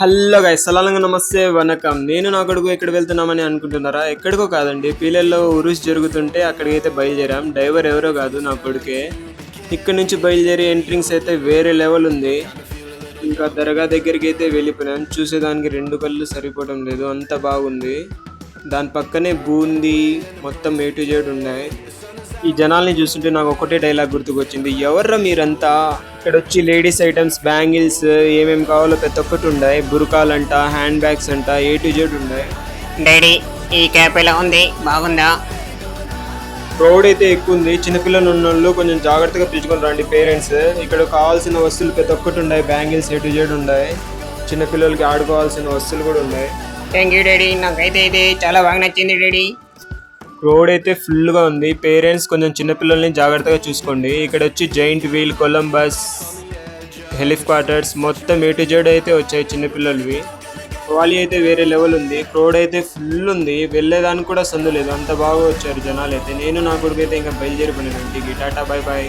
Hello guys, సలాంగా నమస్తే వనకం. నేను నా కొడుకు ఎక్కడ వెళ్తున్నామని అనుకుంటున్నారా? ఎక్కడికో కాదండి, పీలల్లో ఉరుస్ జరుగుతుంటే అక్కడికి అయితే బయలుదేరాం. డ్రైవర్ ఎవరో కాదు, నా కొడుకే. ఇక్కడ నుంచి బయలుదేరి ఎంట్రింగ్స్ అయితే వేరే లెవెల్ ఉంది. ఇంకా దర్గా దగ్గరికి అయితే వెళ్ళిపోయాం. చూసేదానికి రెండు కళ్ళు సరిపోవడం లేదు, అంత బాగుంది. దాని పక్కనే బూందీ మొత్తం ఏ టు జెడ్ ఉన్నాయి. ఈ జనాల్ని చూస్తుంటే నాకు ఒకటే డైలాగ్ గుర్తుకొచ్చింది, ఎవర్రా మీరంతా? ఇక్కడ వచ్చి లేడీస్ ఐటమ్స్, బ్యాంగిల్స్ ఏమేమి కావాలో ప్రతి ఒక్కటి ఉన్నాయి. బురకాలంట, హ్యాండ్ బ్యాగ్స్ అంట, ఏ టు జెడ్ ఉన్నాయి. డాడీ, ఈ క్యాప్ ఎలా ఉంది? బాగుందా? క్రౌడ్ అయితే ఎక్కువ ఉంది. చిన్నపిల్లలు ఉన్న వాళ్ళు కొంచెం జాగ్రత్తగా పిలుచుకొని రండి పేరెంట్స్. ఇక్కడ కావాల్సిన వస్తువులు ప్రతి ఒక్కటి ఉన్నాయి. బ్యాంగిల్స్ ఏ టు జెడ్ ఉన్నాయి. చిన్నపిల్లలకి ఆడుకోవాల్సిన వస్తువులు కూడా ఉన్నాయి. థ్యాంక్ యూ డాడీ, నాకైతే ఇది చాలా బాగా నచ్చింది డాడీ. రోడ్ అయితే ఫుల్గా ఉంది. పేరెంట్స్ కొంచెం చిన్నపిల్లల్ని జాగ్రత్తగా చూసుకోండి. ఇక్కడ వచ్చి జైంట్ వీల్, కొలంబస్, హెలికాప్టర్స్ మొత్తం ఏ టు జెడ్ అయితే వచ్చాయి చిన్నపిల్లలవి. క్వాలిటీ అయితే వేరే లెవెల్ ఉంది. క్రౌడ్ అయితే ఫుల్ ఉంది. వెళ్ళేదానికి కూడా సందు లేదు, అంత బాగా వచ్చారు జనాలు అయితే. నేను నా కొడుకు అయితే ఇంకా బయలుదేరిపోయినాను ఇంటికి. టాటా, బై బాయ్.